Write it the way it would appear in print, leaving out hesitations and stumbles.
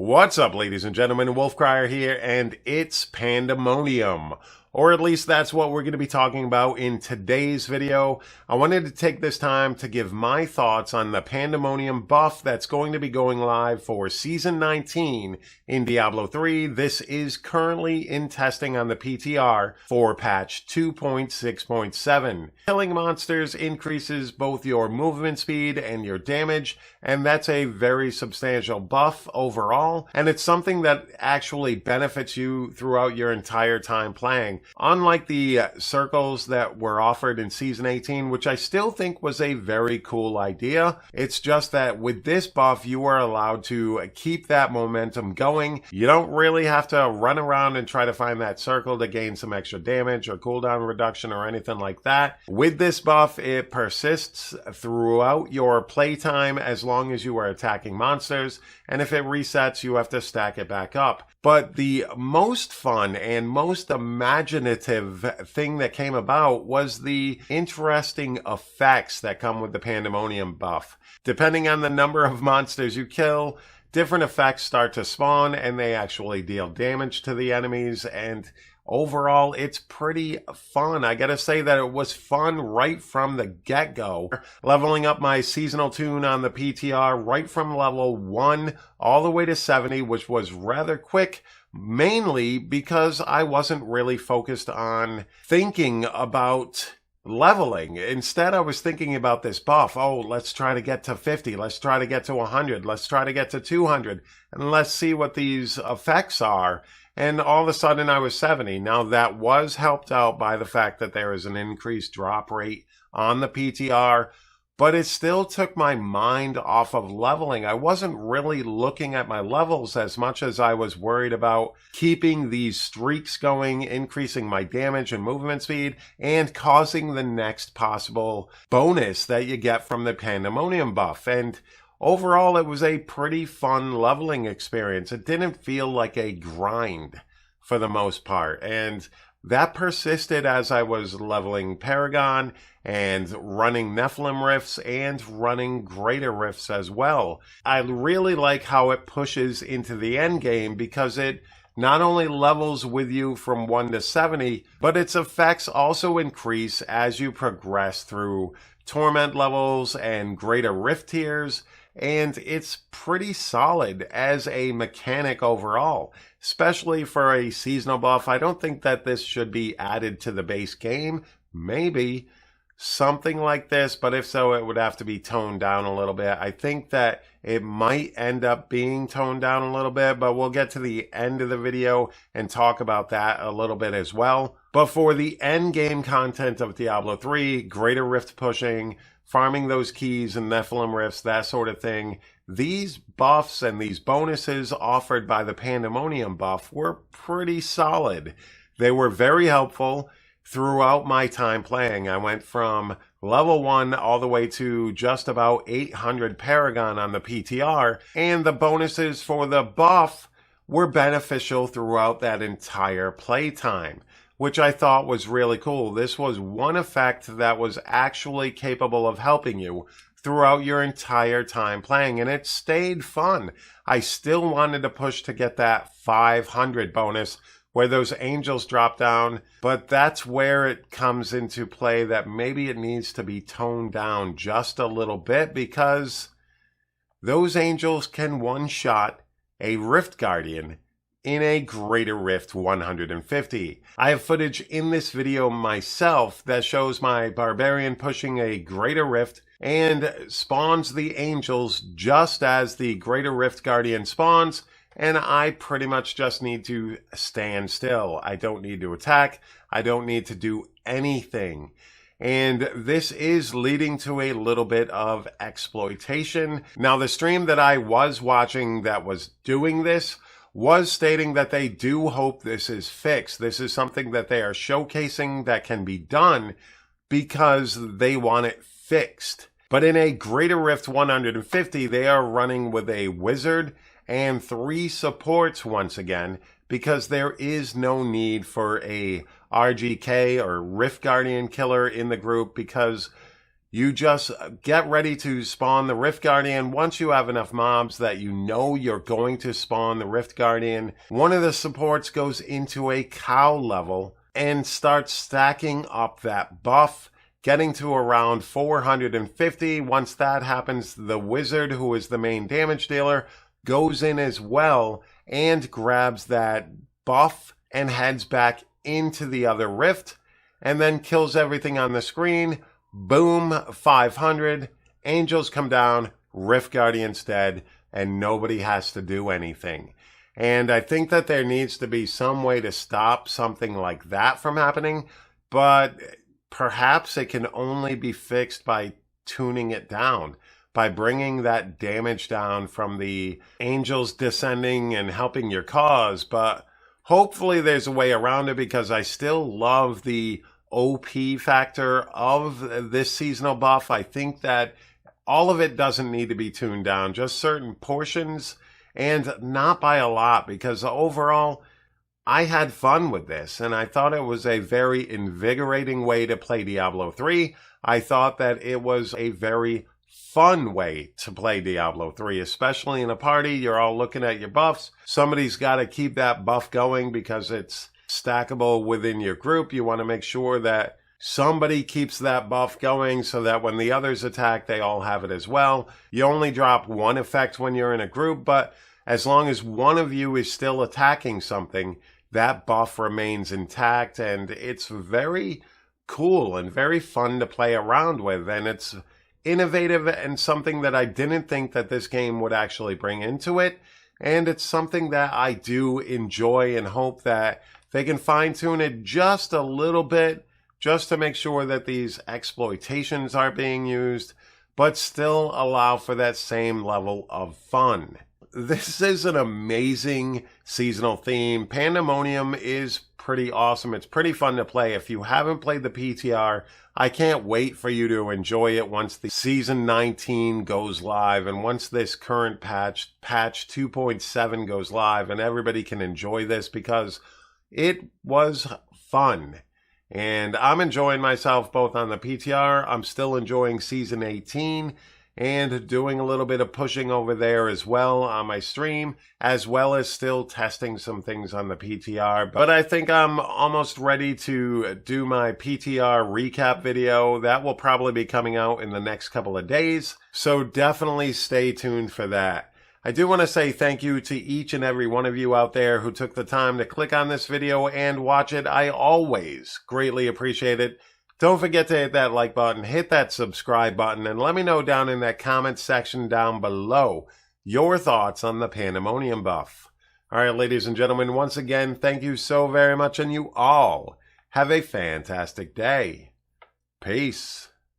What's up, ladies and gentlemen? Wolfcrier here, and it's Pandemonium. Or at least that's what we're going to be talking about in today's video. I wanted to take this time to give my thoughts on the Pandemonium buff that's going to be going live for Season 19 in Diablo 3. This is currently in testing on the PTR for patch 2.6.7. Killing monsters increases both your movement speed and your damage, and that's a very substantial buff overall, and it's something that actually benefits you throughout your entire time playing. Unlike the circles that were offered in Season 18, which I still think was a very cool idea, it's just that with this buff, you are allowed to keep that momentum going. You don't really have to run around and try to find that circle to gain some extra damage or cooldown reduction or anything like that. With this buff, it persists throughout your playtime as long as you are attacking monsters, and if it resets, you have to stack it back up. But the most fun and most imaginative thing that came about was the interesting effects that come with the Pandemonium buff. Depending on the number of monsters you kill, different effects start to spawn, and they actually deal damage to the enemies, and overall, it's pretty fun. I gotta say that it was fun right from the get-go. Leveling up my seasonal tune on the PTR right from level 1 all the way to 70, which was rather quick, mainly because I wasn't really focused on thinking about leveling. Instead, I was thinking about this buff. Oh, let's try to get to 50. Let's try to get to 100. Let's try to get to 200. And let's see what these effects are. And all of a sudden I was 70. Now that was helped out by the fact that there is an increased drop rate on the PTR, but it still took my mind off of leveling. I wasn't really looking at my levels as much as I was worried about keeping these streaks going, increasing my damage and movement speed, and causing the next possible bonus that you get from the Pandemonium buff. And overall, it was a pretty fun leveling experience. It didn't feel like a grind for the most part. And that persisted as I was leveling Paragon and running Nephilim Rifts and running Greater Rifts as well. I really like how it pushes into the end game because it not only levels with you from 1 to 70, but its effects also increase as you progress through Torment levels and Greater Rift tiers. And it's pretty solid as a mechanic overall, especially for a seasonal buff. I don't think that this should be added to the base game. Maybe something like this, but if so, it would have to be toned down a little bit. I think that it might end up being toned down a little bit, but we'll get to the end of the video and talk about that a little bit as well. But for the end game content of Diablo 3, Greater Rift pushing, farming those keys and Nephilim Rifts, that sort of thing, these buffs and these bonuses offered by the Pandemonium buff were pretty solid. They were very helpful throughout my time playing. I went from level 1 all the way to just about 800 Paragon on the PTR, and the bonuses for the buff were beneficial throughout that entire playtime, which I thought was really cool. This was one effect that was actually capable of helping you throughout your entire time playing, and it stayed fun. I still wanted to push to get that 500 bonus where those angels drop down, but that's where it comes into play that maybe it needs to be toned down just a little bit, because those angels can one-shot a Rift Guardian in a Greater Rift 150. I have footage in this video myself that shows my Barbarian pushing a Greater Rift and spawns the angels just as the Greater Rift Guardian spawns, and I pretty much just need to stand still. I don't need to attack. I don't need to do anything. And this is leading to a little bit of exploitation. Now, the stream that I was watching that was doing this was stating that they do hope this is fixed. This is something that they are showcasing that can be done because they want it fixed. But in a Greater Rift 150, they are running with a wizard and 3 supports once again, because there is no need for a RGK or Rift Guardian killer in the group, because You just get ready to spawn the Rift Guardian. Once you have enough mobs that you know you're going to spawn the Rift Guardian, one of the supports goes into a cow level and starts stacking up that buff, getting to around 450. Once that happens, the wizard, who is the main damage dealer, goes in as well and grabs that buff and heads back into the other rift and then kills everything on the screen. Boom, 500. Angels come down, Rift Guardian's dead, and nobody has to do anything. And I think that there needs to be some way to stop something like that from happening, but perhaps it can only be fixed by tuning it down, by bringing that damage down from the angels descending and helping your cause. But hopefully there's a way around it, because I still love the OP factor of this seasonal buff. I think that all of it doesn't need to be tuned down, just certain portions, and not by a lot, because overall I had fun with this, and I thought it was a very invigorating way to play Diablo 3. I thought that it was a very fun way to play Diablo 3, especially in a party. You're all looking at your buffs. Somebody's got to keep that buff going because it's stackable within your group. You want to make sure that somebody keeps that buff going so that when the others attack, they all have it as well. You only drop one effect when you're in a group, but as long as one of you is still attacking something, that buff remains intact, and it's very cool and very fun to play around with, and it's innovative and something that I didn't think that this game would actually bring into it, and it's something that I do enjoy and hope that they can fine-tune it just a little bit, just to make sure that these exploitations are being used, but still allow for that same level of fun. This is an amazing seasonal theme. Pandemonium is pretty awesome. It's pretty fun to play. If you haven't played the PTR, I can't wait for you to enjoy it once the Season 19 goes live, and once this current patch 2.7 goes live, and everybody can enjoy this, because it was fun. And I'm enjoying myself both on the PTR. I'm still enjoying Season 18 and doing a little bit of pushing over there as well on my stream, as well as still testing some things on the PTR. But I think I'm almost ready to do my PTR recap video. That will probably be coming out in the next couple of days, so definitely stay tuned for that. I do want to say thank you to each and every one of you out there who took the time to click on this video and watch it. I always greatly appreciate it. Don't forget to hit that like button, hit that subscribe button, and let me know down in that comment section down below your thoughts on the Pandemonium buff. All right, ladies and gentlemen, once again, thank you so very much, and you all have a fantastic day. Peace.